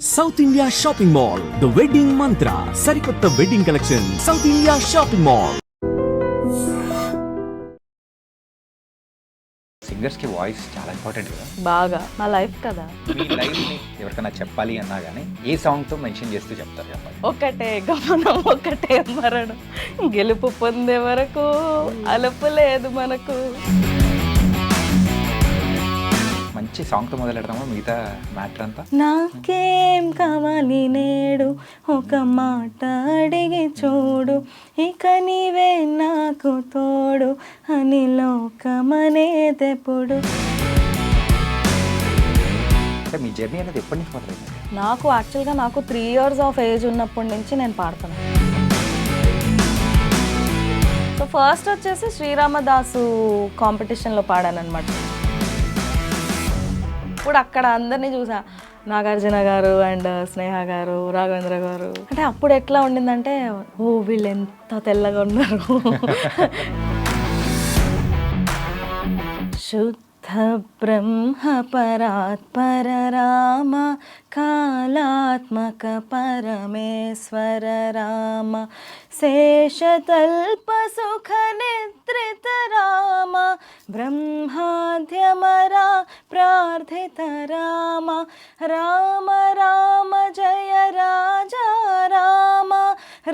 South India shopping mall the wedding మంత్ర సరికొత్త wedding collection south India shopping mall. Singers కి voice చాలా important కదా, బాగా మా లైఫ్ కదా. మీ లైఫ్ ని ఎవరికైనా చెప్పాలి అన్నా కానీ ఏ సాంగ్ తో మెన్షన్ చేస్తూ చెప్తారు చెప్పండి. ఒకటే గమనం ఒకటే మరణం, గెలుపు పొందే వరకు అలుపు లేదు మనకు. మంచి సాంగ్ తో మొదలెడతాము, మిగతా మ్యాటర్ అంతా. నాకేం కావాలి నేడు, ఒక మాట అడిగి చూడు, ఇక నీవే నాకు తోడు అని లోకమనేదెప్పుడు. అంటే మీ జర్నీ అనేది ఎప్పటి నుంచి మొదలైంది? నాకు యాక్చువల్గా నాకు 3 years ఆఫ్ ఏజ్ ఉన్నప్పటి నుంచి నేను పాడుతున్నాను. సో ఫస్ట్ వచ్చేసి శ్రీరామదాసు కాంపిటీషన్లో పాడాను అనమాట. ఇప్పుడు అక్కడ అందరినీ చూసా, నాగార్జున గారు అండ్ స్నేహ గారు, రాఘవేంద్ర గారు. అంటే అప్పుడు ఎట్లా ఉండిందంటే, ఓ వీళ్ళు ఎంత తెల్లగా ఉన్నారు. శుద్ధ బ్రహ్మ పరాత్పర రామ, కాళాత్మక పరమేశ్వర రామ, శేషతల్ప సుఖ నిద్రిత రామ, బ్రహ్మాద్యమరా ప్రార్థిత రామ, రామ రామ జయ రాజా రామ,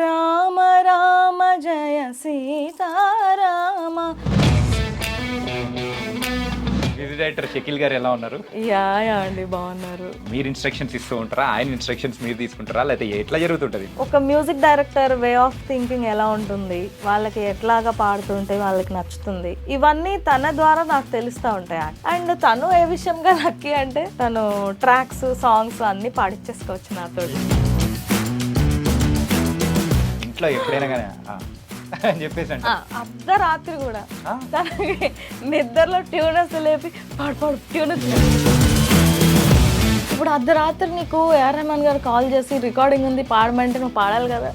రామ రామ జయ సీతారామ. మ్యూజిక్ డైరెక్టర్ షకీల్ గారు ఎలా ఉన్నారు? యా అండి, బాగున్నారు. మీరు ఇన్స్ట్రక్షన్స్ ఇస్తూ ఉంటారా, ఆయన ఇన్స్ట్రక్షన్స్ మీరు తీసుకుంటారా, లేకపోతే ఎట్లా జరుగుతుంటది? ఒక music director way of thinking ఎలా ఉంటుంది, వాళ్ళకి ఎట్లాగా పాడుతుంటే వాళ్ళకి నచ్చుతుంది, ఇవన్నీ తన ద్వారా నాకు తెలుస్తూ ఉంటాయి. అండ్ తను ఏ విషయంగా లక్కీ అంటే తను ట్రాక్స్ సాంగ్స్ అన్ని పాడిచ్చేసుకోవచ్చు నాతో. ఇంట్లో ఎప్పుడైనా కానీ అని చెప్పేసి అంటే అర్ధరాత్రి కూడా తనకి నిద్రలో ట్యూనర్స్ లేపి పాడు పాడు ట్యూనర్స్. ఇప్పుడు అర్ధరాత్రి నీకు ఏఆర్ రెహమాన్ గారు కాల్ చేసి రికార్డింగ్ ఉంది పాడమంటే నువ్వు పాడాలి కదా,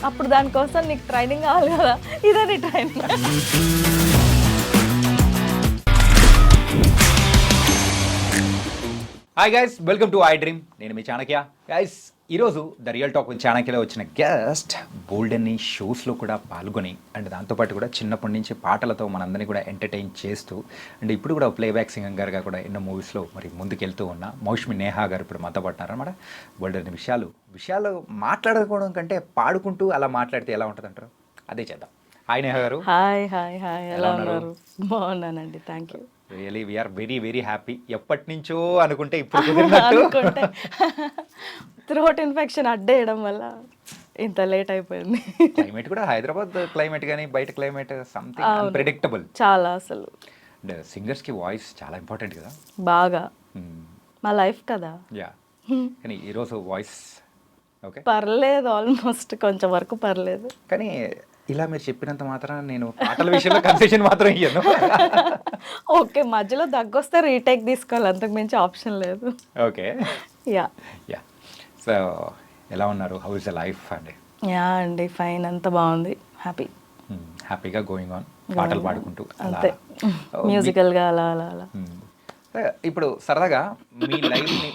అప్పుడు దానికోసం నీకు ట్రైనింగ్ కావాలి కదా, ఇదే నీ training. Hi guys, welcome to I dream. నేను మీ చాణక్య. గైస్, ఈరోజు ద రియల్ టాక్ విత్ చాణక్యలో వచ్చిన గెస్ట్ బోల్డెన్ని షోస్లో కూడా పాల్గొని అండ్ దాంతోపాటు కూడా చిన్నప్పటి నుంచి పాటలతో మనందరినీ కూడా ఎంటర్టైన్ చేస్తూ అండ్ ఇప్పుడు కూడా ప్లేబ్యాక్ సింగర్గా కూడా ఎన్నో మూవీస్లో మరి ముందుకెళ్తూ ఉన్న మౌష్మి నేహా గారు ఇప్పుడు మనతో పడుతున్నారన్నమాట. బోల్డెన్ని విషయాలు మాట్లాడుకోవడం కంటే పాడుకుంటూ అలా మాట్లాడితే ఎలా ఉంటుంది అంటారు, అదే చేద్దాం. హాయ్ నేహా గారు. హాయ్ హాయ్ హాయ్, ఎలా ఉన్నారు? బాగున్నానండి, thank you. Really we're very very happy. ఎప్పటి నుంచో అనుకుంటే ఇప్పుడు కుదిరినట్టు. థ్రోట్ ఇన్ఫెక్షన్ అడ్డేయడం వల్ల ఇంత లేట్ అయిపోయింది. క్లైమేట్ కూడా హైదరాబాద్ క్లైమేట్ కానీ బయట క్లైమేట్ సంథింగ్ అన్ప్రెడిక్టబుల్ చాలా. అసలు సింగర్స్ కి వాయిస్ చాలా ఇంపార్టెంట్ కదా, బాగా మా లైఫ్ కదా. యా, కానీ ఈరోజు వాయిస్ ఓకే పర్లేదు, ఆల్మోస్ట్ కొంచెం వరకు పర్లేదు. కానీ ఇలా మీరు చెప్పినంత మాత్రం నేను పాటల విషయంలో కన్సెషన్ మాత్రం ఇయ్యను. ఓకే, మధ్యలో దగ్గొస్తే రీటేక్ తీసుకోవాలి, అంతకు మించి ఆప్షన్ లేదు. Okay, yeah yeah. సో ఎలా ఉన్నారు, హౌ ఇస్ ద లైఫ్ అండి? యా అండి, ఫైన్, అంత బాగుంది, హ్యాపీగా గోయింగ్ ఆన్, పాటలు పాడుకుంటూ అంతే, మ్యూజికల్గా అలా అలా అలా. ఇప్పుడు సరదాగా మీ లైఫ్ని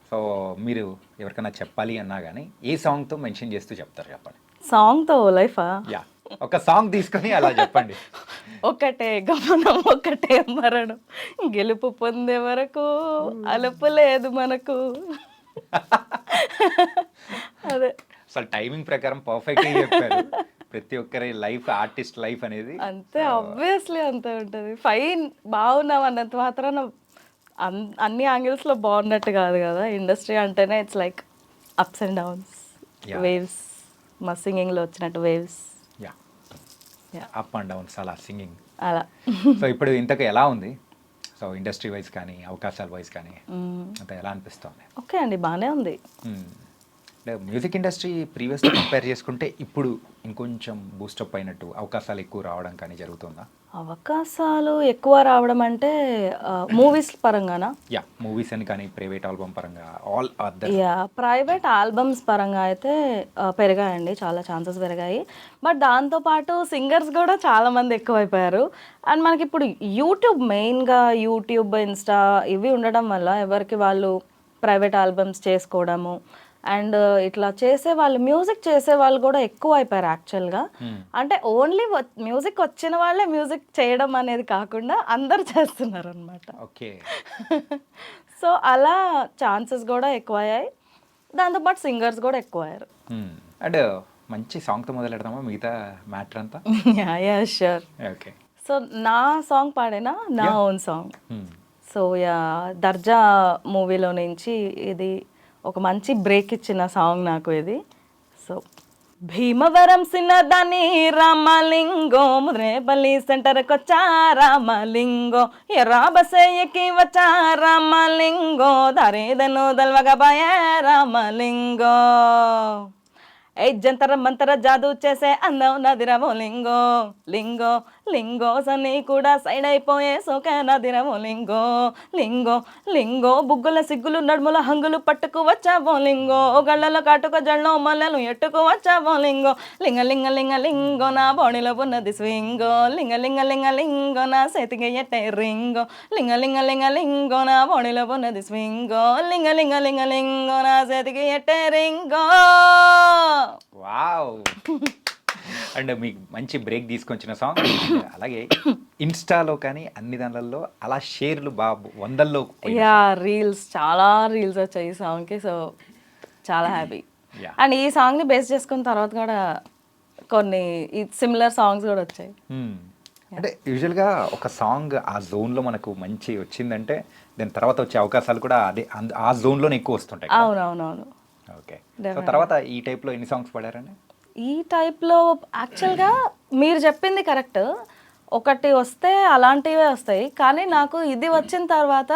సో మీరు ఎవరికైనా చెప్పాలి అన్నా కానీ ఏ సాంగ్తో మెన్షన్ చేస్తూ చెప్తారు చెప్పండి. సాంగ్తో లైఫా? యా, ఒక సాంగ్ తీసుకొని అలా చెప్పండి. ఒకటే గమనం ఒకటే మరణం, గెలుపు పొందే వరకు అలుపు లేదు మనకు. అదే అసలు టైమింగ్ ప్రకారం పర్ఫెక్ట్గా చెప్పారు. ప్రతి ఒక్కరి లైఫ్, ఆర్టిస్ట్ లైఫ్ అనేది అంతే, ఆబ్వియస్లీ అంతే ఉంటుంది. ఫైన్, బాగున్నావు అన్నంత మాత్రాన అన్ని యాంగిల్స్లో బాగున్నట్టు కాదు కదా. ఇండస్ట్రీ అంటేనే it's like ups and downs, waves. మా సింగింగ్లో వచ్చినట్టు వేవ్స్, అప్ అండ్ డౌన్స్, అలా సింగింగ్ అలా. సో ఇప్పుడు ఇంతకు ఎలా ఉంది, సో ఇండస్ట్రీ వైజ్ కానీ అవకాశాల వైజ్ కానీ అంత ఎలా అనిపిస్తుంది? ఓకే అండి, బాగానే ఉంది. మ్యూజిక్ ఇండస్ట్రీ ప్రీవియస్గా కంపేర్ చేసుకుంటే ఇప్పుడు ఇంకొంచెం బూస్టప్ అయినట్టు అవకాశాలు ఎక్కువ రావడం కానీ జరుగుతుందా? అవకాశాలు ఎక్కువ రావడం అంటే మూవీస్ పరంగానా? యా, మూవీస్ అని కానీ ప్రైవేట్ ఆల్బమ్ పరంగా all other. Yeah, private albums పరంగా అయితే పెరిగాయండి, చాలా ఛాన్సెస్ పెరిగాయి. బట్ దాంతోపాటు సింగర్స్ కూడా చాలామంది ఎక్కువైపోయారు. అండ్ మనకి ఇప్పుడు యూట్యూబ్, మెయిన్గా యూట్యూబ్, ఇన్స్టా ఇవి ఉండడం వల్ల ఎవరికి వాళ్ళు ప్రైవేట్ ఆల్బమ్స్ చేసుకోవడము, అండ్ ఇట్లా చేసే వాళ్ళు మ్యూజిక్ చేసే వాళ్ళు కూడా ఎక్కువ అయిపోయారు యాక్చువల్గా. అంటే ఓన్లీ మ్యూజిక్ వచ్చిన వాళ్ళే మ్యూజిక్ చేయడం అనేది కాకుండా అందరు చేస్తున్నారు అనమాట. ఓకే. సో అలా ఛాన్సెస్ కూడా ఎక్కువయ్యాయి, దాంతోపాటు సింగర్స్ కూడా ఎక్కువయ్యారు. అండ్ మంచి సాంగ్తో మొదలెడదామా మిగతా మ్యాటర్ అంతా? Yeah sure. ఓకే. సో నా సాంగ్ పాడేనా, నా ఓన్ సాంగ్. సో యా, దర్జా మూవీలో నుంచి ఇది ఒక మంచి బ్రేక్ ఇచ్చిన సాంగ్ నాకు ఇది. సో భీమవరం సిన్నదాని రామలింగో, ముద్రేపల్లి సెంటర్కి వచ్చా రామలింగో, ఎర్రా బసయ్యకి వచ్చా రామలింగో, దారేదను దల్వగబాయే రామలింగో, ఏ జంతర మంతర జాదు చేసే అందం నదిరమో లింగో, లింగో లింగో సన్నీ కూడా సైడ్ అయిపోయే సోకే నదిరమో లింగో, లింగో లింగో బుగ్గుల సిగ్గులు నడుముల హంగులు పట్టుకు వచ్చావో లింగో, గళ్ళలో కాటుక జళ్ళో మల్లెలు ఎట్టుకు వచ్చావో లింగో, లింగ లింగ లింగ లింగో నా బాడీలో ఉన్నది స్వింగో, లింగ లింగ లింగ లింగో నా చేతికి ఎట్టే రింగో, లింగ లింగ లింగ లింగో నా బాడీలో ఉన్నది స్వింగో, లింగ లింగ లింగ లింగో నా చేతికి ఎట్టే రింగో. వావ్. అండ్ మీకు మంచి బ్రేక్ తీసుకొచ్చిన సాంగ్. అలాగే ఇన్స్టాలో కానీ అన్ని దానిలలో అలా షేర్లు బాబు వందల్లో. యా, రీల్స్ చాలా రీల్స్ వచ్చాయి ఈ సాంగ్కి. సో చాలా హ్యాపీ. Yeah. అండ్ ఈ సాంగ్ని బేస్ చేసుకున్న తర్వాత కూడా కొన్ని సిమిలర్ సాంగ్స్ కూడా వచ్చాయి. అంటే యూజువల్గా ఒక సాంగ్ ఆ జోన్లో మనకు మంచి వచ్చిందంటే దాని తర్వాత వచ్చే అవకాశాలు కూడా అదే ఆ జోన్లోనే ఎక్కువ వస్తుంటాయి. అవునవునవును. ఓకే. సో తర్వాత ఈ టైప్లో ఎన్ని సాంగ్స్ పాడారండి? ఈ టైప్లో యాక్చువల్గా మీరు చెప్పింది కరెక్ట్, ఒకటి వస్తే అలాంటివే వస్తాయి, కానీ నాకు ఇది వచ్చిన తర్వాత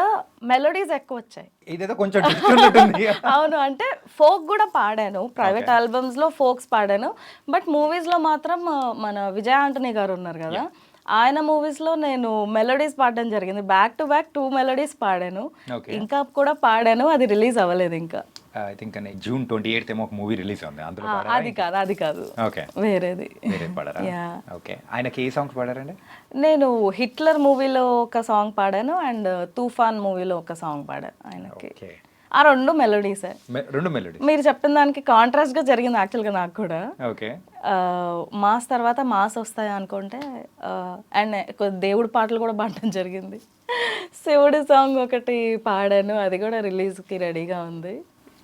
మెలోడీస్ ఎక్కువ వచ్చాయి. ఇదేదో కొంచెం different ఉంటుంది. అవును, అంటే ఫోక్ కూడా పాడాను, ప్రైవేట్ ఆల్బమ్స్లో ఫోక్స్ పాడాను, బట్ మూవీస్లో మాత్రం మన విజయ్ ఆంటనీ గారు ఉన్నారు కదా, ఆయన మూవీస్లో నేను మెలోడీస్ పాడడం జరిగింది. బ్యాక్ టు బ్యాక్ 2 మెలోడీస్ పాడాను. ఇంకా కూడా పాడాను, అది రిలీజ్ అవ్వలేదు ఇంకా. ఐ థింక్ జూన్ 28 ఏమో ఒక మూవీ రిలీజ్ ఉంది, అందులో అది కాదు, ఓకే, వేరేది. వేరే పాడారా? ఓకే. ఆయనకి ఏ సాంగ్స్ పాడారండి? నేను హిట్లర్ మూవీలో ఒక సాంగ్ పాడాను అండ్ తూఫాన్ మూవీలో ఒక సాంగ్ పాడాను ఆయనకి. ఆ 2 మెలోడీసే. 2 మెలోడీస్. మీరు చెప్పిన దానికి కాంట్రాస్ట్ గా జరిగింది యాక్చువల్గా నాకు కూడా. ఓకే. మాస్ తర్వాత మాస్ వస్తాయి అనుకుంటే అండ్ దేవుడి పాటలు కూడా పాడడం జరిగింది. శివుడి సాంగ్ ఒకటి పాడాను, అది కూడా రిలీజ్కి రెడీగా ఉంది.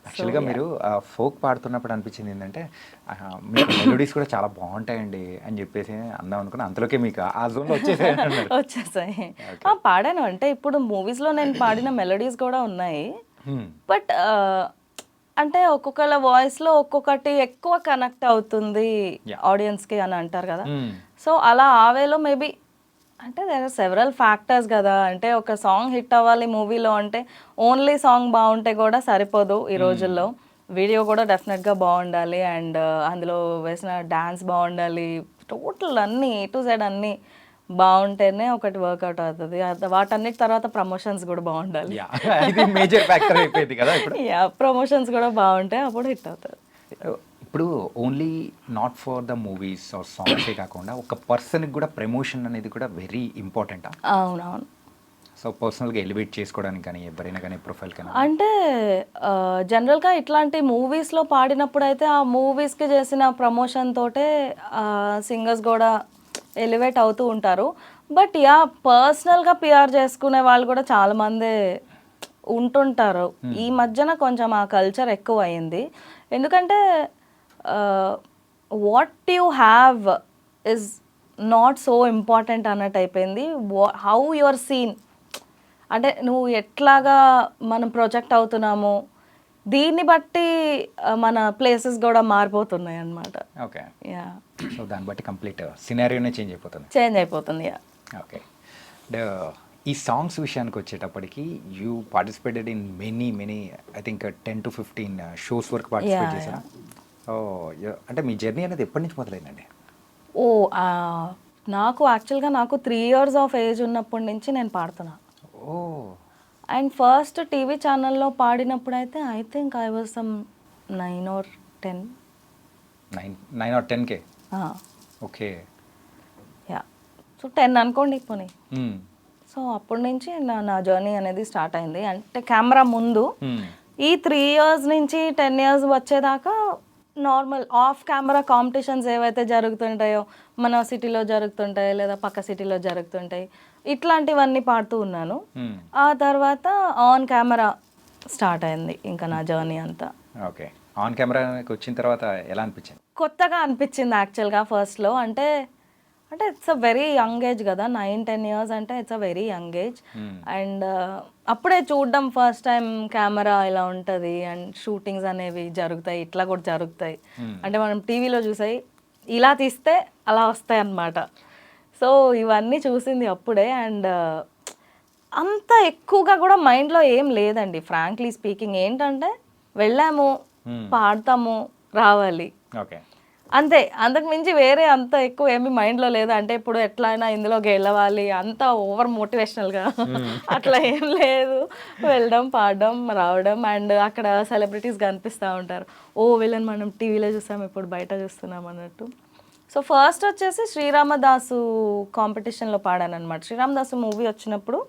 యాక్చువల్గా మీరు ఫోక్ పాడుతున్నప్పుడు అనిపించింది ఏంటంటే మీకు మెలోడీస్ కూడా చాలా బాగుంటాయండి అని చెప్పేసి అందాం అనుకున్నా, అంతలోకే మీకు ఆ జోన్లో వచ్చేసాయి. పాడాను అంటే ఇప్పుడు మూవీస్లో నేను పాడిన మెలోడీస్ కూడా ఉన్నాయి, బట్ అంటే ఒక్కొక్కళ్ళ వాయిస్లో ఒక్కొక్కటి ఎక్కువ కనెక్ట్ అవుతుంది ఆడియన్స్కి అని అంటారు కదా. సో అలా ఆవేలో మేబీ అంటే దేర్ ఆర్ సెవరల్ ఫ్యాక్టర్స్ కదా. అంటే ఒక సాంగ్ హిట్ అవ్వాలి మూవీలో అంటే ఓన్లీ సాంగ్ బాగుంటే కూడా సరిపోదు ఈ రోజుల్లో, వీడియో కూడా డెఫినెట్గా బాగుండాలి అండ్ అందులో వేసిన డాన్స్ బాగుండాలి, టోటల్ అన్నీ A to Z అన్నీ బాగుంటేనే ఒకటి వర్కౌట్ అవుతుంది. వాటన్నిటి తర్వాత ప్రమోషన్స్ కూడా బాగుండాలి. మేజర్ ఫ్యాక్టర్ అయిపోయింది కదా ఇప్పుడు. ప్రమోషన్స్ కూడా బాగుంటే అప్పుడు హిట్ అవుతుంది. ఇప్పుడు only not for the movies or సాంగ్సే కాకుండా ఒక పర్సన్కి కూడా ప్రమోషన్ అనేది కూడా వెరీ ఇంపార్టెంట్. అవునవును. సో పర్సనల్గా ఎలివేట్ చేసుకోవడానికి కానీ ఎవరైనా కానీ ప్రొఫైల్ కానీ అంటే జనరల్గా ఇట్లాంటి మూవీస్లో పాడినప్పుడు అయితే ఆ మూవీస్కి చేసిన ప్రమోషన్ తోటే సింగర్స్ కూడా ఎలివేట్ అవుతూ ఉంటారు. బట్ యా, పర్సనల్గా పిఆర్ చేసుకునే వాళ్ళు కూడా చాలామంది ఉంటుంటారు. ఈ మధ్యన కొంచెం ఆ కల్చర్ ఎక్కువ అయింది, ఎందుకంటే what you have is not so important అన్నట్టు అయిపోయింది. హౌ యువర్ సీన్ అంటే నువ్వు ఎట్లాగా మనం ప్రొజెక్ట్ అవుతున్నాము దీన్ని బట్టి మన ప్లేసెస్ కూడా మారిపోతున్నాయి అన్నమాట. ఓకే. యా. సో దాన్ని బట్టి కంప్లీట్ సినారియోనే చేంజ్ అయిపోతుంది. యా. ఓకే. ఈ సాంగ్స్ విషయానికి వచ్చేటప్పటికి you participated in many I think 10 to 15 shows వరకు పార్టిసిపేట్ చేశారా? అంటే మీ జర్నీ అనేది ఎప్పటి నుంచి మొదలైందండి? నాకు యాక్చువల్గా 3 years ఆఫ్ ఏజ్ ఉన్నప్పటి నుంచి నేను పాడుతున్నా. అండ్ ఫస్ట్ టీవీ ఛానల్లో పాడినప్పుడు అయితే I think I was some 9 or 10. 9 or 10K. Okay. Yeah. So 10 అనుకోండి పోనీ. సో అప్పటి నుంచి నా జర్నీ అనేది స్టార్ట్ అయింది. అంటే కెమెరా ముందు ఈ 3 ఇయర్స్ నుంచి 10 ఇయర్స్ వచ్చేదాకా నార్మల్ ఆఫ్ కెమెరా కాంపిటీషన్స్ ఏవైతే జరుగుతుంటాయో మన సిటీలో జరుగుతుంటాయి లేదా పక్క సిటీలో జరుగుతుంటాయి ఇట్లాంటివన్నీ పాడుతూ ఉన్నాను. ఆ తర్వాత ఆన్ కెమెరా స్టార్ట్ అయింది ఇంకా నా జర్నీ అంతా. ఓకే, ఆన్ కెమెరాకి వచ్చిన తర్వాత ఎలా అనిపించింది? కొత్తగా అనిపించింది యాక్చువల్గా ఫస్ట్లో. అంటే it's a very young age కదా, 9-10 ఇయర్స్ అంటే it's a very young age. And అప్పుడే చూడడం ఫస్ట్ టైం కెమెరా ఇలా ఉంటుంది అండ్ షూటింగ్స్ అనేవి జరుగుతాయి, ఇట్లా కూడా జరుగుతాయి. అంటే మనం టీవీలో చూసాయి ఇలా తీస్తే అలా వస్తాయి అన్నమాట. సో ఇవన్నీ చూసింది అప్పుడే. అండ్ అంత ఎక్కువగా కూడా మైండ్లో ఏం లేదండి ఫ్రాంక్లీ స్పీకింగ్. ఏంటంటే వెళ్ళాము, పాడతాము, రావాలి, ఓకే అంతే. అంతకు మించి వేరే అంత ఎక్కువ ఏమి మైండ్లో లేదు. అంటే ఇప్పుడు ఎట్లా అయినా ఇందులో గెలవాలి అంత ఓవర్ మోటివేషనల్గా అట్లా ఏం లేదు. వెళ్ళడం, పాడడం, రావడం. అండ్ అక్కడ సెలబ్రిటీస్ కనిపిస్తూ ఉంటారు, ఓ వీళ్ళని మనం టీవీలో చూసాం ఇప్పుడు బయట చూస్తున్నాం అన్నట్టు. సో ఫస్ట్ వచ్చేసి శ్రీరామదాసు కాంపిటీషన్లో పాడాను అనమాట. శ్రీరామదాసు మూవీ వచ్చినప్పుడు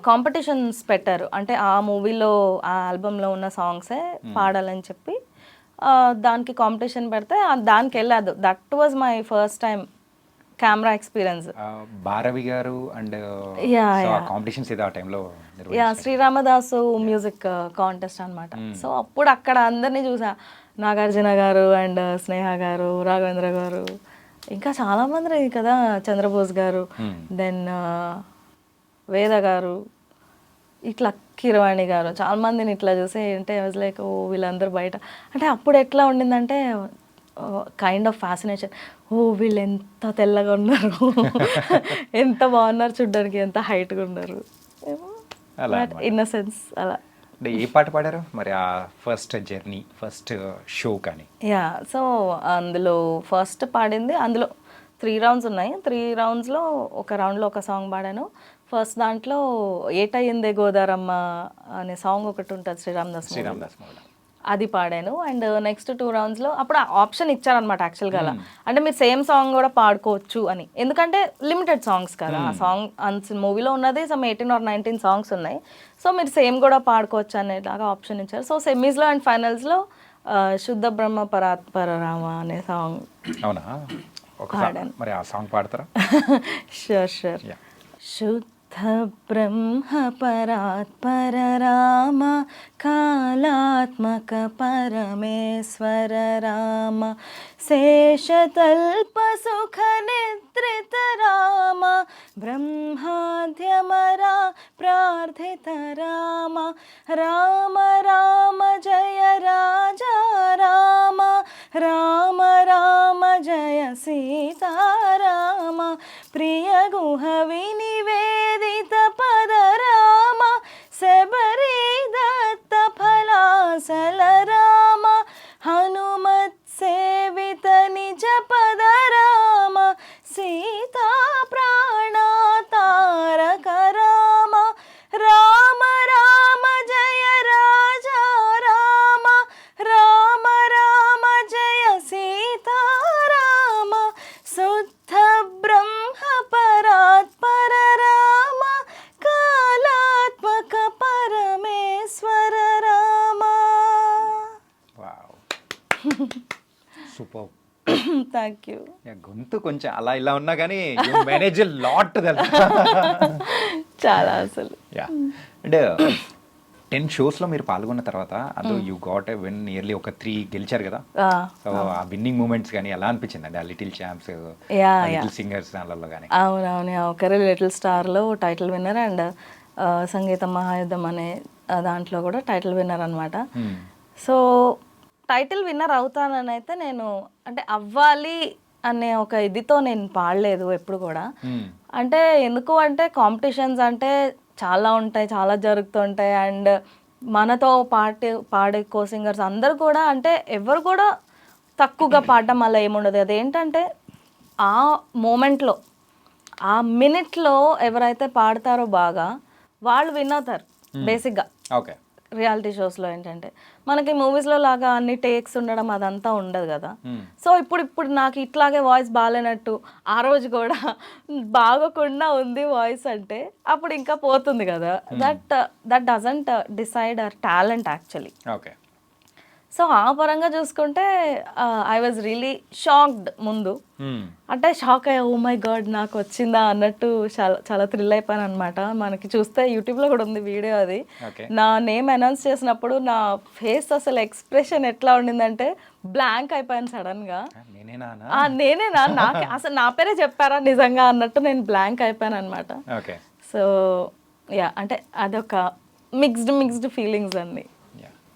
కాంపిటీషన్స్ పెట్టారు. అంటే ఆ మూవీలో ఆ ఆల్బంలో ఉన్న సాంగ్సే పాడాలని చెప్పి దానికి కాంపిటీషన్ పెడితే దానికి వెళ్ళదు. That was my first time camera experience. Bharavi గారు అండ్ కాంపిటీషన్స్ ఇది ఆ టైంలో శ్రీరామదాసు మ్యూజిక్ కాంటెస్ట్ అనమాట. సో అప్పుడు అక్కడ అందరినీ చూసా, నాగార్జున గారు అండ్ స్నేహ గారు, రాఘవేంద్ర గారు, ఇంకా చాలామంది కదా, చంద్రబోస్ గారు, దెన్ వేద గారు, ఇట్లా కిరవాణి గారు, చాలా మందిని ఇట్లా చూసి అంటే వాజ్ లైక్ ఓ వీళ్ళందరూ బయట. అంటే అప్పుడు ఎట్లా ఉండిందంటే కైండ్ ఆఫ్ ఫ్యాసినేషన్, ఓ వీళ్ళు ఎంత తెల్లగా ఉన్నారు, ఎంత బాగున్నారు చూడ్డానికి, ఎంత హైట్గా ఉన్నారు, ఇన్నసెన్స్ అలా. అంటే ఏ పాట పాడారు మరి ఆ ఫస్ట్ జర్నీ, ఫస్ట్ షో కానీ? యా, సో అందులో ఫస్ట్ పాడింది, అందులో 3 రౌండ్స్ ఉన్నాయి. 3 రౌండ్స్లో ఒక రౌండ్లో ఒక సాంగ్ పాడాను. ఫస్ట్ దాంట్లో ఏటయ్యిందే గోదారమ్మ అనే సాంగ్ ఒకటి ఉంటుంది శ్రీరామదాస్, అది పాడాను. అండ్ నెక్స్ట్ 2 రౌండ్స్లో అప్పుడు ఆప్షన్ ఇచ్చారనమాట యాక్చువల్గా అలా. అంటే మీరు సేమ్ సాంగ్ కూడా పాడుకోవచ్చు అని, ఎందుకంటే లిమిటెడ్ సాంగ్స్ కదా ఆ సాంగ్. మూవీలో ఉన్నది సమ్ 18 or 19 సాంగ్స్ ఉన్నాయి. సో మీరు సేమ్ కూడా పాడుకోవచ్చు అనేలాగా ఆప్షన్ ఇచ్చారు. సో సెమీస్లో అండ్ ఫైనల్స్లో శుద్ధ బ్రహ్మ పరాత్పర రామ అనే సాంగ్. అవునా, మరి ఆ సాంగ్ పాడతారా? షూర్. శుద్ధ బ్రహ్మ పరాత్పర రామ కాలాత్మక పరమేశ్వర రామ శేషతల్ప సుఖ నిద్రిత రామ బ్రహ్మాద్యమరా ప్రార్థిత రామ రామ రామ జయ రాజా రామ రామ రామ జయ సీతారామ ప్రియ గుహ వినివేదిత పద రామ శబరి దత్త ఫలాసల రామ హనుమత్ సేవిత నిజ పద రామ సీతా ప్రాణ తారక రామ రామ రామ జయ రాజా రామ రామ రామ జయ సీతారామ శుద్ధ బ్రహ్మ పరాత్పర రామ కాలాత్మక పరమేశ్వర రామ. Super, thank you. గొంతు కొంచెం అలా ఇలా ఉన్నా కానీ మేనేజ్ లాట్ చాలా అసలు. అంటే 10 షోస్లో మీరు పాల్గొన్న తర్వాత అందులో you got a win, nearly ఒక 3 గెలిచారు కదా. సో ఆ విన్నింగ్ మూమెంట్స్ కానీ ఎలా అనిపించింది అండి? ఆ లిటిల్ ఛాంప్స్, లిటిల్ సింగర్స్ దానిలో కానీ? అవునవును, ఒకరి లిటిల్ స్టార్లో టైటిల్ విన్నర్ అండ్ సంగీతం మహాయుద్ధం అనే దాంట్లో కూడా టైటిల్ విన్నర్ అనమాట. సో టైటిల్ విన్నర్ అవుతానని అయితే నేను అంటే అవ్వాలి అనే ఒక ఇదితో నేను పాడలేదు ఎప్పుడు కూడా. అంటే ఎందుకు అంటే కాంపిటీషన్స్ అంటే చాలా ఉంటాయి, చాలా జరుగుతుంటాయి. అండ్ మనతో పాడే కో సింగర్స్ అందరు కూడా అంటే ఎవరు కూడా తక్కువగా పాడడం అలా ఏముండదు. అదేంటంటే ఆ మూమెంట్లో ఆ మినిట్లో ఎవరైతే పాడతారో బాగా వాళ్ళు విన్ అవుతారు బేసిక్గా. ఓకే, రియాలిటీ షోస్లో ఏంటంటే మనకి మూవీస్లో లాగా అన్ని టేక్స్ ఉండడం అదంతా ఉండదు కదా. సో ఇప్పుడు నాకు ఇట్లాగే వాయిస్ బాగాలేనట్టు ఆ రోజు కూడా బాగోకుండా ఉంది వాయిస్ అంటే అప్పుడు ఇంకా పోతుంది కదా. That doesn't decide our talent actually. Okay. So ఆ పరంగా చూసుకుంటే ఐ వాజ్ రియలీ షాక్డ్ ముందు. అంటే షాక్ అయ్యా, ఓ మై గాడ్ నాకు వచ్చిందా అన్నట్టు చాలా చాలా థ్రిల్ అయిపోయాను అనమాట. మనకి చూస్తే యూట్యూబ్లో కూడా ఉంది వీడియో అది. నా నేమ్ అనౌన్స్ చేసినప్పుడు నా ఫేస్ అసలు ఎక్స్ప్రెషన్ ఎట్లా ఉండిందంటే బ్లాంక్ అయిపోయాను సడన్గా. నేనేనా, నాకు అసలు నా పేరే చెప్పారా నిజంగా అన్నట్టు నేను బ్లాంక్ అయిపోయాను అనమాట. సో యా, అంటే అదొక మిక్స్డ్ ఫీలింగ్స్ అన్ని.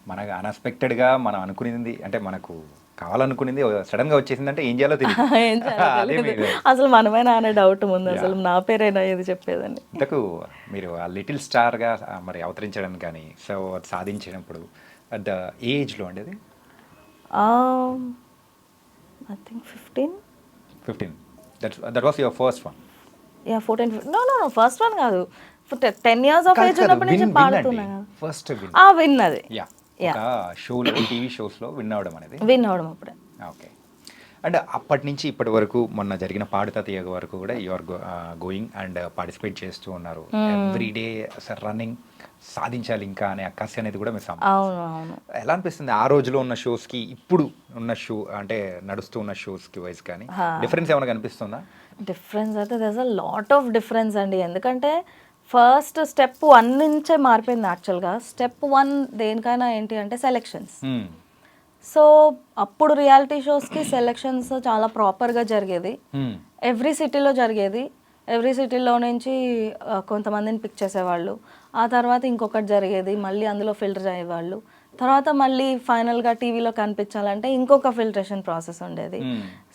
మనకు అన్ఎక్స్పెక్టెడ్గా మనం అనుకునేది అంటే మనకు కావాలనుకునేది సడన్గా వచ్చేసిందంటే ఏం చేయాలో తెలియదు. అసలు మనమేనా అనే డౌట్ ముందు, అసలు నా పేరైనా ఏది చెప్పేదండి. ఇంతకు మీరు ఆ లిటిల్ స్టార్గా మరి అవతరించడానికి కానీ సో సాధించినప్పుడు అట్ ద ఏజ్లో అండి అది I think 15. That was your first one? Yeah 14. No first one కాదు, 10 years ఆఫ్ ఏజ్ ఉన్నప్పటి నుంచి పాడుతున్నా. ఫస్ట్ విన్ అది షోలో, టీవీ షోస్లో విన్ అవడం అప్పుడే. ఓకే. అండ్ అప్పటి నుంచి ఇప్పటి వరకు మొన్న జరిగిన పాడుతా తీయగ వరకు కూడా you are going and participate చేస్తూ ఉన్నారు. ఎవ్రీ డే రన్నింగ్, సాధించాలి ఇంకా అనే అక్కసి అనేది కూడా మీరు ఎలా అనిపిస్తుంది? ఆ రోజులో ఉన్న షోస్కి ఇప్పుడు ఉన్న షో అంటే నడుస్తూ ఉన్న షోస్కి వైజ్ కానీ డిఫరెన్స్ ఏమైనా కనిపిస్తుందా? డిఫరెన్స్ అయితే there's a lot of difference అండి. ఎందుకంటే ఫస్ట్ స్టెప్ 1 నుంచే మారిపోయింది యాక్చువల్గా. స్టెప్ 1 దేనికైనా ఏంటి అంటే సెలెక్షన్స్. సో అప్పుడు రియాలిటీ షోస్కి సెలెక్షన్స్ చాలా ప్రాపర్గా జరిగేది. ఎవ్రీ సిటీలో జరిగేది. ఎవ్రీ సిటీలో నుంచి కొంతమందిని పిక్ చేసేవాళ్ళు. ఆ తర్వాత ఇంకొకటి జరిగేది, మళ్ళీ అందులో ఫిల్టర్ అయ్యేవాళ్ళు. తర్వాత మళ్ళీ ఫైనల్గా టీవీలో కనిపించాలంటే ఇంకొక ఫిల్టరేషన్ ప్రాసెస్ ఉండేది.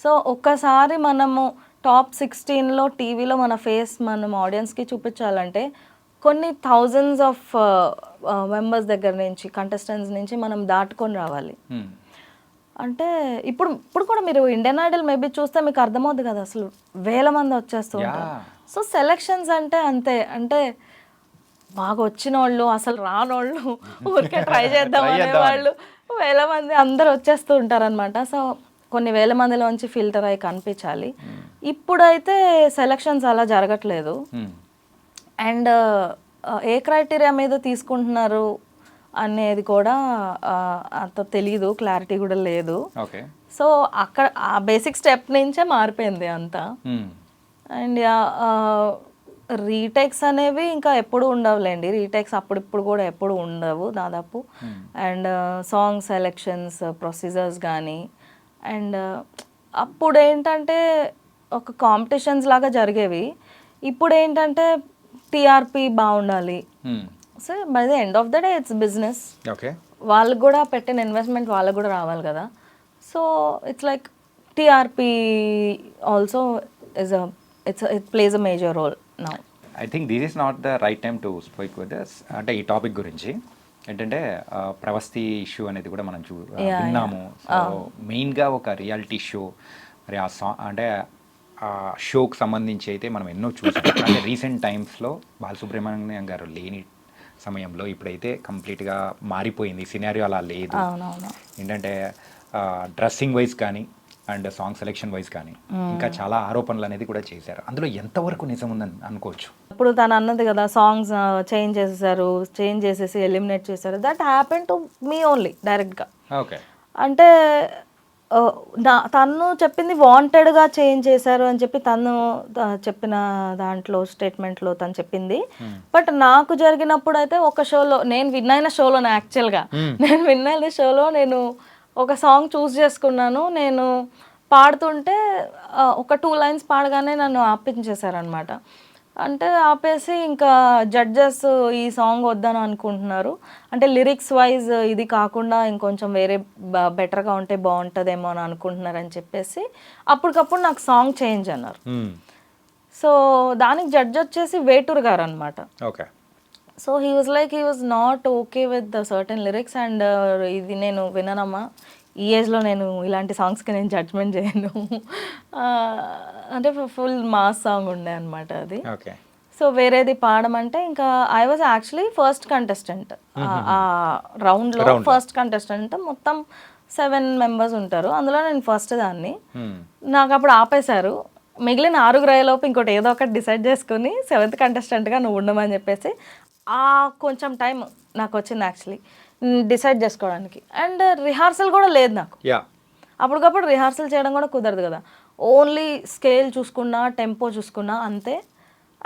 సో ఒక్కసారి మనము టాప్ 16లో టీవీలో మన ఫేస్ మనం ఆడియన్స్కి చూపించాలంటే కొన్ని థౌజండ్స్ ఆఫ్ మెంబర్స్ దగ్గర నుంచి, కంటెస్టెంట్స్ నుంచి మనం దాటుకొని రావాలి. అంటే ఇప్పుడు కూడా మీరు ఇండియన్ ఐడల్ మేబీ చూస్తే మీకు అర్థమవుతుంది కదా, అసలు వేల మంది వచ్చేస్తూ ఉంటారు. సో సెలెక్షన్స్ అంటే అంతే. అంటే బాగా వచ్చిన వాళ్ళు, అసలు రానోళ్ళు, ఊరికే ట్రై చేద్దాం అనేవాళ్ళు వేల మంది అందరు వచ్చేస్తూ ఉంటారనమాట. సో కొన్ని వేల మందిలోంచి ఫిల్టర్ అయ్యి కనిపించాలి. ఇప్పుడైతే సెలక్షన్స్ అలా జరగట్లేదు. అండ్ ఏ క్రైటీరియా మీద తీసుకుంటున్నారు అనేది కూడా అంత తెలీదు, క్లారిటీ కూడా లేదు. సో అక్కడ ఆ బేసిక్ స్టెప్ నుంచే మారిపోయింది అంతా. అండ్ రీటేక్స్ అనేవి ఇంకా ఎప్పుడు ఉండవులేండి. రీటేక్స్ అప్పుడు కూడా ఎప్పుడు ఉండవు దాదాపు. అండ్ సాంగ్ సెలెక్షన్స్ ప్రొసీజర్స్ కానీ, అండ్ అప్పుడు ఏంటంటే ఒక కాంపిటీషన్స్ లాగా జరిగేవి. ఇప్పుడు ఏంటంటే టీఆర్పీ బాగుండాలి. So by the end of the day it's business. వాళ్ళకి కూడా పెట్టిన ఇన్వెస్ట్మెంట్ వాళ్ళకి కూడా రావాలి కదా. So it's like TRP also it plays a major role now. I think this is not the right time to speak with this. అంటే ఈ topic గురించి ఏంటంటే ప్రవస్తి ఇష్యూ అనేది కూడా మనం విన్నాము. సో మెయిన్గా ఒక రియాలిటీ షో మరి ఆ అంటే ఆ షోకి సంబంధించి అయితే మనం ఎన్నో చూసాం. అంటే రీసెంట్ టైమ్స్లో బాలసుబ్రహ్మణ్యం గారు లేని సమయంలో ఇప్పుడైతే కంప్లీట్గా మారిపోయింది సినారియో. అలా లేదు. ఏంటంటే డ్రెస్సింగ్ వైజ్ కానీ అండ్ సాంగ్ సెలెక్షన్ వైజ్ కానీ ఇంకా చాలా ఆరోపణలు అనేది కూడా చేశారు. అందులో ఎంతవరకు నిజం ఉందని అనుకోవచ్చు? ఇప్పుడు తను అన్నది కదా, సాంగ్స్ చేంజ్ చేసేసి ఎలిమినేట్ చేశారు. That happen to me only డైరెక్ట్గా. ఓకే. అంటే తను చెప్పింది వాంటెడ్గా చేంజ్ చేశారు అని చెప్పి తను చెప్పిన దాంట్లో స్టేట్మెంట్లో తను చెప్పింది. బట్ నాకు జరిగినప్పుడు అయితే ఒక షోలో, నేను విన్ అయిన షోలో, యాక్చువల్గా నేను విన్ అయిన షోలో నేను ఒక సాంగ్ చూస్ చేసుకున్నాను. నేను పాడుతుంటే ఒక 2 lines పాడగానే నన్ను ఆపించేశారనమాట. అంటే ఆపేసి ఇంకా జడ్జెస్ ఈ సాంగ్ వద్దని అనుకుంటున్నారు, అంటే లిరిక్స్ వైజ్ ఇది కాకుండా ఇంకొంచెం వేరే బెటర్గా ఉంటే బాగుంటుందేమో అని అనుకుంటున్నారు అని చెప్పేసి అప్పటికప్పుడు నాకు సాంగ్ చేంజ్ అన్నారు. సో దానికి జడ్జ్ వచ్చేసి వేటూర్ గారు అనమాట. Okay. So he was not okay with certain lyrics. And ఇది నేను విననమ్మా, ఈ ఏజ్లో నేను ఇలాంటి సాంగ్స్కి నేను జడ్జ్మెంట్ చేయను. అంటే ఫుల్ మాస్ సాంగ్ ఉండే అనమాట అది. సో వేరేది పాడమంటే ఇంకా I was actually first contestant ఆ రౌండ్లో ఫస్ట్ కంటెస్టెంట్. మొత్తం 7 మెంబర్స్ ఉంటారు, అందులో నేను ఫస్ట్ దాన్ని. నాకు అప్పుడు ఆపేశారు. మిగిలిన 6 అయ్యేలోపు ఇంకోటి ఏదో ఒకటి డిసైడ్ చేసుకుని 7th కంటెస్టెంట్గా నువ్వు ఉండమని చెప్పేసి ఆ కొంచెం టైం నాకు వచ్చింది యాక్చువల్లీ డిసైడ్ చేసుకోవడానికి. అండ్ రిహార్సల్ కూడా లేదు నాకు, అప్పటికప్పుడు రిహార్సల్ చేయడం కూడా కుదరదు కదా. ఓన్లీ స్కేల్ చూసుకున్నా, టెంపో చూసుకున్నా అంతే.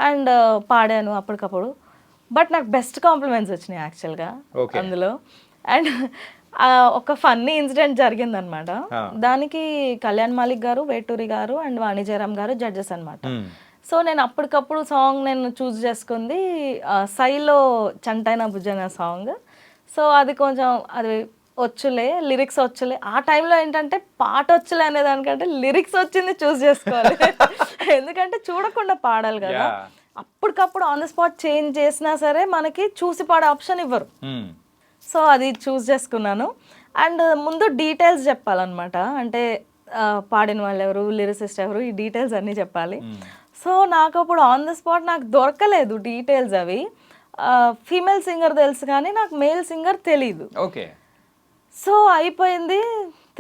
అండ్ పాడాను అప్పటికప్పుడు. బట్ నాకు బెస్ట్ కాంప్లిమెంట్స్ వచ్చినాయి యాక్చువల్గా అందులో. అండ్ ఒక ఫన్నీ ఇన్సిడెంట్ జరిగిందనమాట. దానికి కళ్యాణ్ మాలిక్ గారు, వేటూరి గారు అండ్ వాణి జయరామ్ గారు జడ్జెస్ అనమాట. సో నేను అప్పటికప్పుడు సాంగ్ నేను చూస్ చేసుకుంది సైలో చంటైనా బుజ్జైన సాంగ్. సో అది కొంచెం అది వచ్చులే, లిరిక్స్ వచ్చులే. ఆ టైంలో ఏంటంటే పాట వచ్చులే అనే దానికంటే లిరిక్స్ వచ్చింది చూస్ చేసుకోవాలి. ఎందుకంటే చూడకుండా పాడాలి కదా. అప్పటికప్పుడు ఆన్ ద స్పాట్ చేంజ్ చేసినా సరే మనకి చూసి పాడే ఆప్షన్ ఇవ్వరు. సో అది చూస్ చేసుకున్నాను. అండ్ ముందు డీటెయిల్స్ చెప్పాలన్నమాట. అంటే పాడిన వాళ్ళు ఎవరు, లిరిసిస్ట్ ఎవరు, ఈ డీటెయిల్స్ అన్నీ చెప్పాలి. సో నాకు అప్పుడు ఆన్ ద స్పాట్ నాకు దొరకలేదు డీటెయిల్స్ అవి. ఫీమేల్ సింగర్ తెలుసు కానీ నాకు మేల్ సింగర్ తెలీదు. ఓకే. సో అయిపోయింది.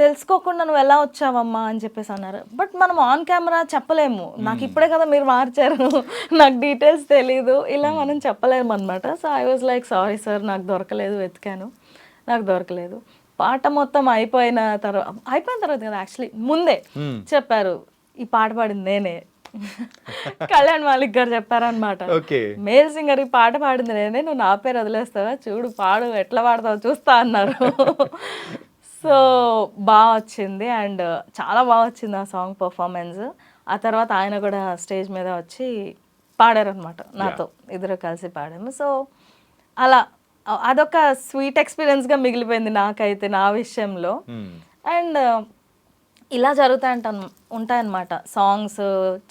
తెలుసుకోకుండా నువ్వు ఎలా వచ్చావమ్మా అని చెప్పేసి అన్నారు. బట్ మనం ఆన్ కెమెరా చెప్పలేము, నాకు ఇప్పుడే కదా మీరు మార్చారు, నాకు డీటెయిల్స్ తెలీదు, ఇలా మనం చెప్పలేము అనమాట. So I was like sorry sir, నాకు దొరకలేదు, వెతికాను, నాకు దొరకలేదు. పాట మొత్తం అయిపోయిన తర్వాత కదా యాక్చువల్లీ ముందే చెప్పారు ఈ పాట పాడింది నేనే. కళ్యాణ్ మాలిక్ గారు చెప్పారనమాట, మేల్ సింగర్ ఈ పాట పాడింది నేనే, నువ్వు నా పేరు వదిలేస్తావా, చూడు పాడు ఎట్లా పాడతావు చూస్తా అన్నారు. సో బాగా వచ్చింది అండ్ చాలా బాగా వచ్చింది ఆ సాంగ్ పర్ఫార్మెన్స్. ఆ తర్వాత ఆయన కూడా స్టేజ్ మీద వచ్చి పాడారనమాట నాతో, ఇద్దరు కలిసి పాడాము. సో అలా అదొక స్వీట్ ఎక్స్పీరియన్స్గా మిగిలిపోయింది నాకైతే నా విషయంలో. అండ్ ఇలా ఉంటాయన్నమాట సాంగ్స్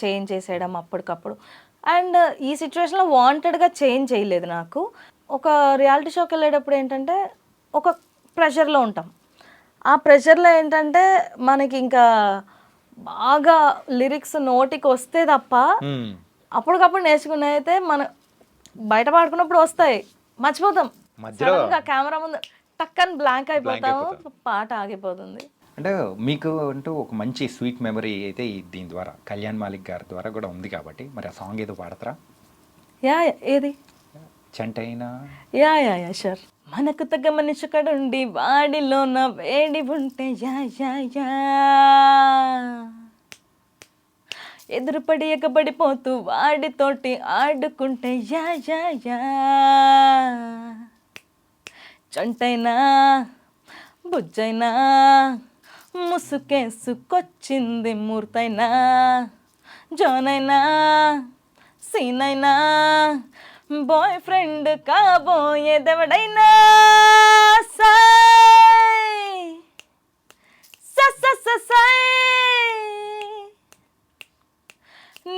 చేంజ్ చేసేయడం అప్పటికప్పుడు. అండ్ ఈ సిచ్యువేషన్లో వాంటెడ్గా చేంజ్ చేయలేదు. నాకు ఒక రియాలిటీ షోకి వెళ్ళేటప్పుడు ఏంటంటే ఒక ప్రెషర్లో ఉంటాం. ఆ ప్రెషర్లో ఏంటంటే మనకి ఇంకా బాగా లిరిక్స్ నోటికి వస్తే తప్ప అప్పటికప్పుడు నేర్చుకునే అయితే మన బయట పాడుకున్నప్పుడు వస్తాయి, మర్చిపోతాం. సడన్గా కెమెరా ముందు టక్కని బ్లాంక్ అయిపోతాము, పాట ఆగిపోతుంది. అంటే మీకు అంటూ ఒక మంచి స్వీట్ మెమరీ అయితే దీని ద్వారా కళ్యాణ్ మాలిక్ గారి ద్వారా కూడా ఉంది కాబట్టి మరి ఆ సాంగ్ ఏదో పాడతారా? యా ఏది? చంటైనా. Yeah yeah yeah sure. మనకు తగ్గ మనిషి కడుండి వాడిలో నా వేడి ఉంటే యా యా యా, ఎదురుపడి ఎగబడిపోతూ వాడితోటి ఆడుకుంటే యా యా యా, చంటైనా బుజ్జైనా ముసుకేసుకొచ్చింది మూర్తైనా, జానైనా సీనైనా బాయ్ ఫ్రెండ్ కాబోయేదెవడైనా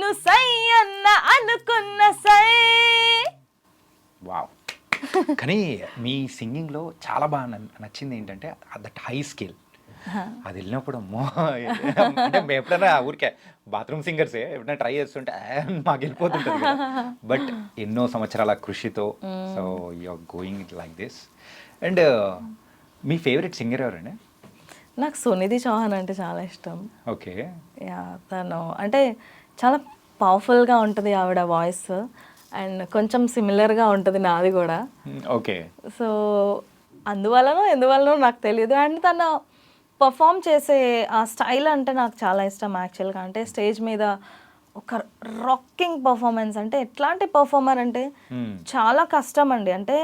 నువ్వు సై అన్న అనుకున్న సై. వావ్. కానీ మీ సింగింగ్లో చాలా బాగా నచ్చింది ఏంటంటే దట్ హై స్కేల్. అది వెళ్ళినప్పుడు అమ్మో, అంటే మేము ఎప్పుడైనా ఊరికే బాత్రూమ్ సింగర్సే ఎప్పుడైనా ట్రై చేస్తుంటే మాకు వెళ్ళిపోతుంటుంది కదా. బట్ ఎన్నో సంవత్సరాల కృషితో so you're going like this. And మీ ఫేవరెట్ సింగర్ ఎవరండి? నాకు సునిధి చౌహాన్ అంటే చాలా ఇష్టం. ఓకే. యా, తను అంటే చాలా పవర్ఫుల్గా ఉంటుంది ఆవిడ వాయిస్. అండ్ కొంచెం సిమిలర్గా ఉంటుంది నాది కూడా. ఓకే. సో ఎందువల్లనో నాకు తెలియదు. అండ్ తను పర్ఫామ్ చేసే ఆ స్టైల్ అంటే నాకు చాలా ఇష్టం యాక్చువల్గా. అంటే స్టేజ్ మీద ఒక రాకింగ్ పర్ఫార్మెన్స్, అంటే ఎట్లాంటి పర్ఫార్మర్ అంటే చాలా కష్టం అండి. అంటే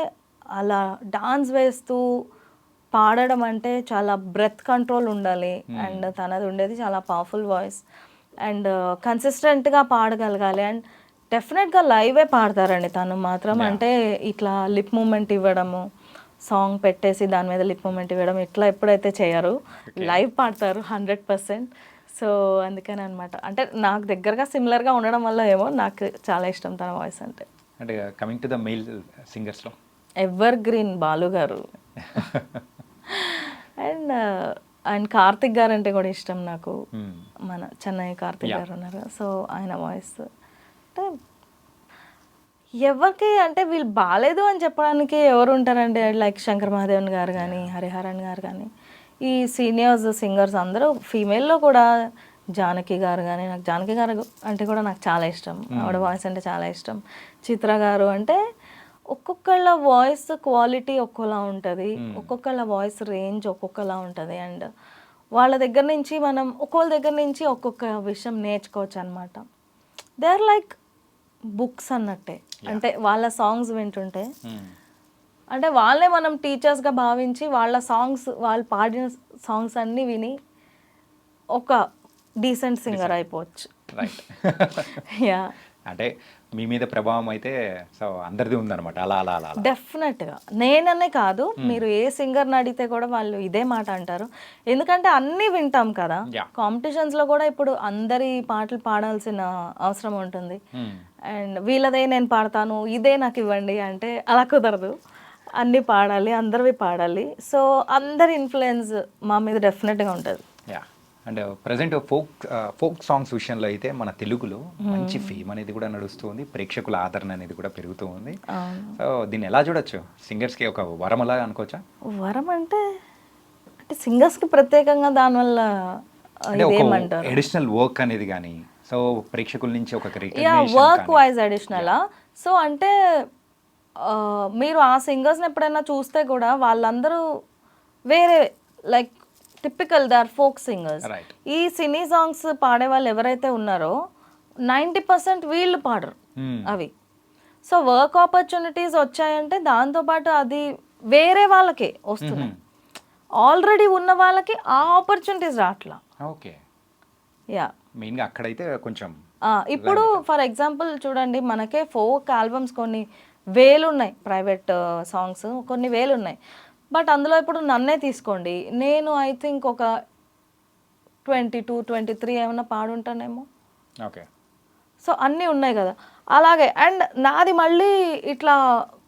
అలా డాన్స్ వేస్తూ పాడడం అంటే చాలా బ్రెత్ కంట్రోల్ ఉండాలి. అండ్ తనది ఉండేది చాలా పవర్ఫుల్ వాయిస్ అండ్ కన్సిస్టెంట్గా పాడగలగాలి. అండ్ డెఫినెట్గా లైవే పాడతారండి తను మాత్రం. అంటే ఇట్లా లిప్ మూమెంట్ ఇవ్వడము, సాంగ్ పెట్టేసి దాని మీద లిప్ మూమెంట్ ఇవ్వడం ఇట్లా ఎప్పుడైతే చేయరు, లైవ్ పాడతారు 100%. సో అందుకని అనమాట, అంటే నాకు దగ్గరగా సిమిలర్గా ఉండడం వల్ల ఏమో నాకు చాలా ఇష్టం తన వాయిస్ అంటే. అంటే కమింగ్ టు ద మేల్ సింగర్స్లో ఎవర్ గ్రీన్ బాలు గారు అండ్ కార్తిక్ గారు అంటే కూడా ఇష్టం నాకు. మన చెన్నై కార్తిక్ గారు ఉన్నారు, సో ఆయన వాయిస్ అంటే ఎవరికి అంటే వీళ్ళు బాగాలేదు అని చెప్పడానికి ఎవరు ఉంటారండి? లైక్ శంకర్ మహాదేవన్ గారు కానీ, హరిహరన్ గారు కానీ, ఈ సీనియర్స్ సింగర్స్ అందరూ ఫీమేల్లో కూడా జానకి గారు కానీ, నాకు జానకి గారు అంటే కూడా నాకు చాలా ఇష్టం. ఆవిడ వాయిస్ అంటే చాలా ఇష్టం. చిత్ర గారు అంటే ఒక్కొక్కళ్ళ వాయిస్ క్వాలిటీ ఒక్కోలా ఉంటుంది, ఒక్కొక్కళ్ళ వాయిస్ రేంజ్ ఒక్కొక్కలా ఉంటుంది. అండ్ వాళ్ళ దగ్గర నుంచి మనం ఒక్కొక్క దగ్గర నుంచి ఒక్కొక్క విషయం నేర్చుకోవచ్చు అనమాట. దే ఆర్ లైక్ బుక్స్ అన్నట్టే. అంటే వాళ్ళ సాంగ్స్ వింటుంటే అంటే వాళ్ళే మనం టీచర్స్గా భావించి వాళ్ళ సాంగ్స్, వాళ్ళు పాడిన సాంగ్స్ అన్నీ విని ఒక డీసెంట్ సింగర్ అయిపోవచ్చు. రైట్. యా, అంటే మీ మీద ప్రభావం అయితే సో అందరిది ఉందన్నమాట. అలా అలా అలా అలా. డెఫినెట్గా. నేననే కాదు, మీరు ఏ సింగర్ని అడిగితే కూడా వాళ్ళు ఇదే మాట అంటారు. ఎందుకంటే అన్నీ వింటాం కదా. Yeah. కాంపిటీషన్స్లో కూడా ఇప్పుడు అందరి పాటలు పాడాల్సిన అవసరం ఉంటుంది. అండ్ వీళ్ళదే నేను పాడతాను, ఇదే నాకు ఇవ్వండి అంటే అలా కుదరదు. అన్నీ పాడాలి, అందరివి పాడాలి. సో అందరి ఇన్ఫ్లుయెన్స్ మా మీద డెఫినెట్గా ఉంటుంది. Yeah. And present folk songs విషయంలో అయితే మన తెలుగులో మంచి ఫేమ్ అనేది కూడా నడుస్తుంది, ప్రేక్షకుల ఆదరణ అనేది కూడా పెరుగుతూ ఉంది. సో దీన్ని ఎలా చూడొచ్చు? సింగర్స్కి ఒక వరం అలా అనుకోవచ్చా? వరం అంటే అంటే సింగర్స్కి ప్రత్యేకంగా దానివల్ల అంటే ఒక ఇదేమంటారు? అడిషనల్ వర్క్ అనేది కానీ, సో ప్రేక్షకుల నుంచి ఒక యా, recognition వర్క్ కానీ. వైజ్ అడిషనలా. సో అంటే మీరు ఆ సింగర్స్ని ఎప్పుడైనా చూస్తే కూడా వాళ్ళందరూ వేరే like typical they are folk singers. Right. ఈ సినీ సాంగ్స్ పాడే వాళ్ళు ఎవరైతే ఉన్నారో 90% వీళ్ళు పాడరు అవి. సో వర్క్ ఆపర్చునిటీస్ వచ్చాయంటే దాంతోపాటు అది వేరే వాళ్ళకే వస్తున్నాయి. ఆల్రెడీ ఉన్న వాళ్ళకి ఆ ఆపర్చునిటీస్ రావట్లా. ఓకే. యా, మెయిన్గా అక్కడైతే కొంచెం ఇప్పుడు ఫర్ ఎగ్జాంపుల్ చూడండి, మనకే ఫోక్ ఆల్బమ్స్ కొన్ని వేలు ఉన్నాయి, ప్రైవేట్ సాంగ్స్ కొన్ని వేలు ఉన్నాయి. బట్ అందులో ఇప్పుడు నన్నే తీసుకోండి, నేను ఐ థింక్ ఒక 22-23 ఏమన్నా పాడుంటానేమో. ఓకే. సో అన్నీ ఉన్నాయి కదా. అలాగే అండ్ నాది మళ్ళీ ఇట్లా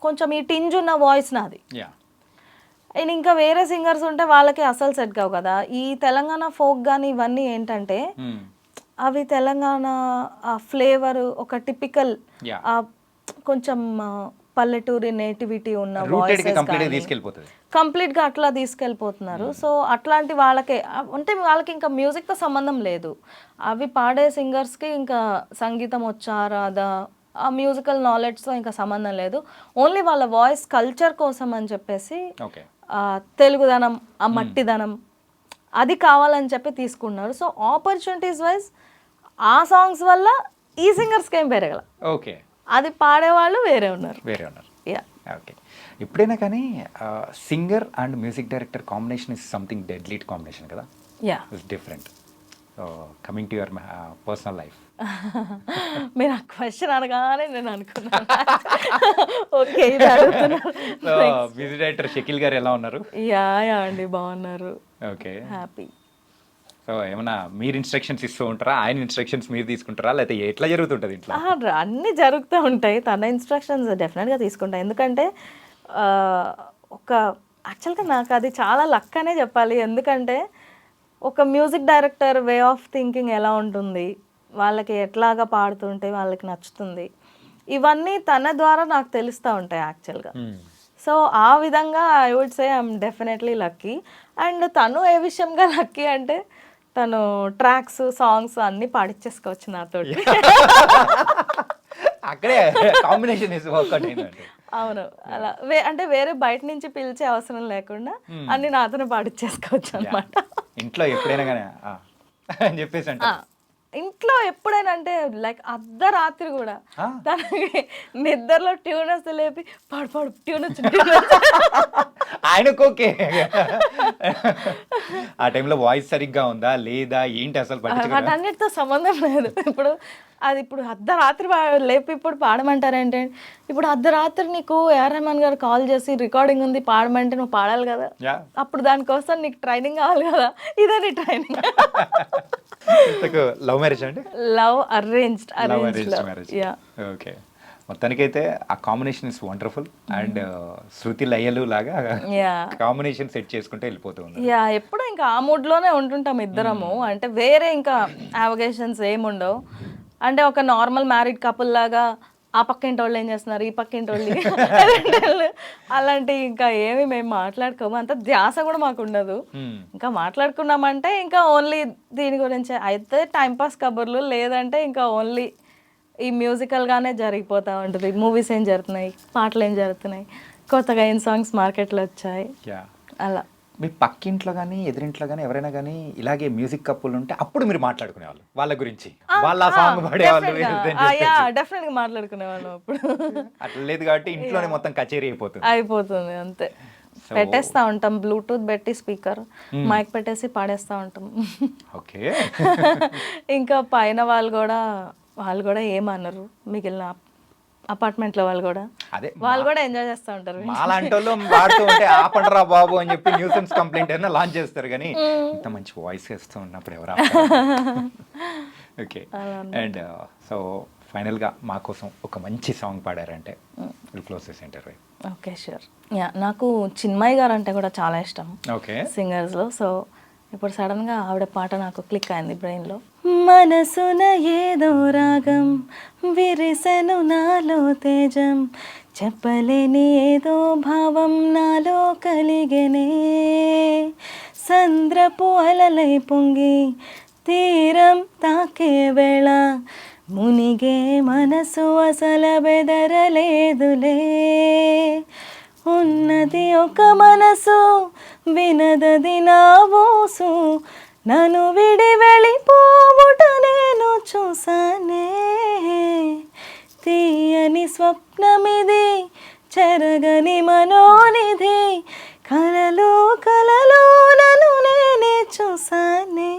కొంచెం ఈ టింజ్ ఉన్న వాయిస్ నాది. యా. అండ్ ఇంకా వేరే సింగర్స్ ఉంటే వాళ్ళకి అసలు సెట్ కావు కదా. ఈ తెలంగాణ ఫోక్ కానీ ఇవన్నీ ఏంటంటే అవి తెలంగాణ ఆ ఫ్లేవర్ ఒక టిపికల్ Yeah. కొంచెం పల్లెటూరి నేటివిటీ ఉన్న రూటెడ్ కి వాయిసెస్ కంప్లీట్ తీసుకెళ్ళిపోతుంది. కంప్లీట్గా అట్లా తీసుకెళ్ళిపోతున్నారు. సో అట్లాంటి వాళ్ళకే అంటే వాళ్ళకి ఇంకా మ్యూజిక్తో సంబంధం లేదు. అవి పాడే సింగర్స్కి ఇంకా సంగీతం వచ్చా రాదా ఆ మ్యూజికల్ నాలెడ్జ్తో ఇంకా సంబంధం లేదు. ఓన్లీ వాళ్ళ వాయిస్ కల్చర్ కోసం అని చెప్పేసి ఓకే. తెలుగుదనం, ఆ మట్టిదనం అది కావాలని చెప్పి తీసుకున్నారు. సో ఆపర్చునిటీస్ వైజ్ ఆ సాంగ్స్ వల్ల ఈ సింగర్స్కి ఏం పెరగల. ఓకే. అది పాడేవాళ్ళు వేరే ఉన్నారు. వేరే ఉన్నారు. Yeah, okay. ఎప్పుడైనా కానీ singer and music director combination is something deadly combination కదా. Yeah. It's different. So coming to your personal life, మీరు ఆ క్వశ్చన్ అనగానే నేను అనుకున్నాను ఓకే ఇది అడుగుతున్నారు. సో మ్యూజిక్ డైరెక్టర్ షకీల్ గారు ఎలా ఉన్నారు? యా యా అండి, బాగున్నారు, ఓకే. హ్యాపీ. సో ఏమన్నా మీరు ఇన్స్ట్రక్షన్స్ ఇస్తూ ఉంటారా, ఆయన ఇన్స్ట్రక్షన్స్ మీరు తీసుకుంటారా, లేకపోతే ఎట్లా జరుగుతుంటుంది ఇంట్లో? అన్నీ జరుగుతూ ఉంటాయి. తన ఇన్స్ట్రక్షన్స్ డెఫినెట్గా తీసుకుంటాయి. ఎందుకంటే ఒక యాక్చువల్గా నాకు అది చాలా లక్ అనే చెప్పాలి. ఎందుకంటే ఒక music director way of thinking ఎలా ఉంటుంది, వాళ్ళకి ఎట్లాగా పాడుతుంటే వాళ్ళకి నచ్చుతుంది, ఇవన్నీ తన ద్వారా నాకు తెలుస్తూ ఉంటాయి యాక్చువల్గా. సో ఆ విధంగా I would say I'm definitely lucky. And తను ఏ విషయంగా లక్కీ అంటే తను ట్రాక్స్ సాంగ్స్ అన్నీ పాడిచ్చేసుకోవచ్చు నాతోటి. అక్కడే కాంబినేషన్ ఇస్ వర్కౌట్ అయిందండి. అవును, అలా అంటే వేరే బయట నుంచి పిలిచే అవసరం లేకుండా అన్ని నాతోనే పాడిచ్చేసుకోవచ్చు అనమాట. ఇంట్లో ఎప్పుడైనా కానీ అని చెప్పేసి అంటే ఇంట్లో ఎప్పుడైనా అంటే లైక్ అర్ధరాత్రి కూడా తనకి నిద్రలో ట్యూన్ వస్తే లేపి పాడు పాడు ట్యూన్ ఆయనకు ఓకే. ఆ టైంలో వాయిస్ సరిగ్గా ఉందా లేదా ఏంటి అసలు వాటన్నిటితో సంబంధం లేదు. ఇప్పుడు అర్ధరాత్రి లేపి ఇప్పుడు పాడమంటారేంటి? ఇప్పుడు అర్ధరాత్రి నీకు ఏఆర్ రెహమాన్ గారు కాల్ చేసి రికార్డింగ్ ఉంది పాడమంటే నువ్వు పాడాలి కదా. అప్పుడు దానికోసం నీకు ట్రైనింగ్ కావాలి కదా. ఇదే నీ ట్రైనింగ్. లవ్ మ్యారేజ్ అండి? Love arranged marriage. ఓకే. మొత్తానికైతే ఆ కాంబినేషన్ ఇస్ వండర్ఫుల్. అండ్ శృతి లయలు లాగా కాంబినేషన్ సెట్ చేసుకుంటే వెళ్ళిపోతుంది. యా, ఎప్పుడు ఇంకా ఆ మూడ్లోనే ఉంటుంటాం ఇద్దరము. అంటే వేరే ఇంకా అవగేషన్స్ ఏముండవు. అంటే ఒక నార్మల్ మ్యారీడ్ కపుల్ లాగా ఆ పక్కింటి వాళ్ళు ఏం చేస్తున్నారు, ఈ పక్కింటి వాళ్ళు అలాంటి ఇంకా ఏమి మేము మాట్లాడుకోము, అంత ధ్యాస కూడా మాకు ఉండదు. ఇంకా మాట్లాడుకున్నామంటే ఇంకా ఓన్లీ దీని గురించి అయితే టైంపాస్ కబుర్లు, లేదంటే ఇంకా ఓన్లీ ఈ మ్యూజికల్గానే జరిగిపోతూ ఉంటుంది. మూవీస్ ఏం జరుగుతున్నాయి, పాటలు ఏం జరుగుతున్నాయి, కొత్తగా ఏం సాంగ్స్ మార్కెట్లో వచ్చాయి, అలా. మీ పక్కింట్లో కానీ ఎదురింట్లో కానీ ఎవరైనా కానీ ఇలాగే మ్యూజిక్ కప్పులు ఉంటే అప్పుడు మీరు మాట్లాడుకునేవాళ్ళు వాళ్ళ గురించి, వాళ్ళ సాంగ్ పాడేవాళ్ళు, డెఫినెట్ గా మాట్లాడుకునేవాళ్ళం అప్పుడు. అట్లా లేదు కాబట్టి ఇంట్లోనే మొత్తం కచేరీ అయిపోతుంది అంతే. పెట్టేస్తా ఉంటాం బ్లూటూత్ పెట్టి, స్పీకర్ మైక్ పెట్టేసి పాడేస్తా ఉంటాం. ఓకే. ఇంకా పైన వాళ్ళు కూడా ఏమన్నారు, మిగిలిన అపార్ట్మెంట్లో వాళ్ళు కూడా ఎంజాయ్ చేస్తూ ఉంటారు. అలాంటి వాళ్ళు వాడుతూ ఉంటే ఆపండిరా బాబు అని చెప్పి న్యూసెన్స్ కంప్లైంట్ అయినా లాంచ్ చేస్తారు, కానీ ఇంత మంచి వాయిస్ వేస్తూ ఉన్నప్పుడు ఎవరు. ఓకే. అండ్ సో ఫైనల్గా మా కోసం ఒక మంచి సాంగ్ పాడారంటే క్లోజ్ చేసి ఇంటర్వ్యూ. Okay, sure. నాకు చిన్మయ్య గారు అంటే కూడా చాలా ఇష్టం సింగర్స్లో. సో ఇప్పుడు సడన్గా ఆవిడ పాట నాకు క్లిక్ అయింది బ్రెయిన్లో. మనసున ఏదో రాగం విరిసెను నాలో తేజం, చెప్పలేని ఏదో భావం నాలో కలిగెనే, సంద్రపు అలలై పొంగి తీరం తాకే వేళ, మునిగే మనసు అసల బెదరలేదులే, ఉన్నది ఒక మనసు వినదది నా ఊసు, నన్ను విడి వెళ్ళిపోవుట నేను చూసానే, తీయని స్వప్నమిది చెరగని మనోనిధి, కలలో నన్ను నేనే చూసానే,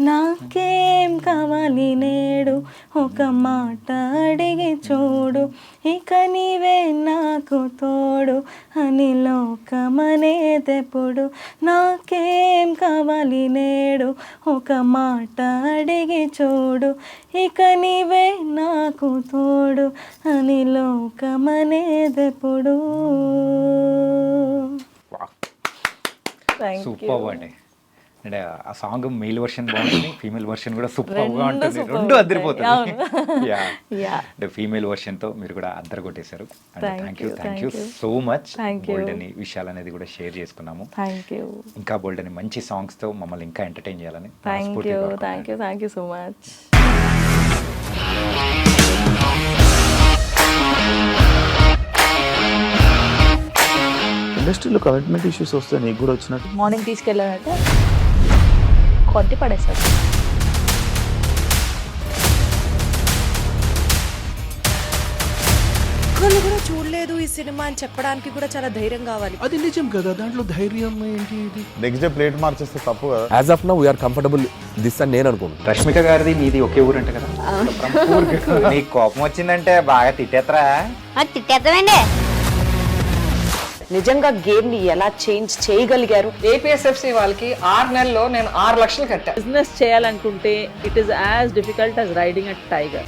నాకేం కావాలి నేడు ఒక మాట అడిగి చూడు, ఇక నీవే నాకు తోడు అని లోకమనేదెప్పుడు, నాకేం కావాలి నేడు ఒక మాట అడిగి చూడు, ఇక నీవే నాకు తోడు అని లోకమనేదెప్పుడు. సూపర్ అండి. అండ్ ఆ సాంగ్ మేల్ వర్షన్ బాగుంటుంది, ఫీమేల్ వర్షన్ కూడా సూపర్గా ఉంటుంది, రెండు అద్దరిపోతుంది. అంటే ఫీమేల్ వర్షన్తో మీరు కూడా అద్దరు కొట్టేశారు. Thank you so much. Bold అని విషయాలు అనేది కూడా షేర్ చేసుకున్నాము. ఇంకా బోల్డ్ అని మంచి సాంగ్స్తో మమ్మల్ని ఇంకా ఎంటర్టైన్ చేయాలని. Thank you so much. ఇండస్ట్రీలో కమిట్మెంట్ ఇష్యూస్ వస్తే నీకు కూడా వచ్చినట్టు? మార్నింగ్ తీసుకెళ్ళానంటే కొట్టి పడేసారు. ఒక్కళ్ళు కూడా చూడలేదు ఈ సినిమా అని చెప్పడానికి కూడా చాలా ధైర్యం కావాలి. అది నిజం కదా, దాంట్లో ధైర్యం ఏంటి? నెక్స్ట్ డే ప్లేట్ మార్చేస్తే తప్పు కదా. As of now we're comfortable this అని నేను అనుకుంటున్నాను. రష్మిక గారిది మీది ఒకే ఊరు అంట కదా, నీకు కోపం వచ్చిందంటే బాగా తిట్టేత్తరా? తిట్టేద్దామండి. నిజంగా గేమ్ ని ఎలా చేంజ్ చేయగలిగారు? ఏపీఎస్ఎఫ్సి వాళ్ళకి 6 నెలల్లో నేను 6 లక్షలు కట్టా. బిజినెస్ చేయాలనుకుంటే it is as difficult as riding a tiger.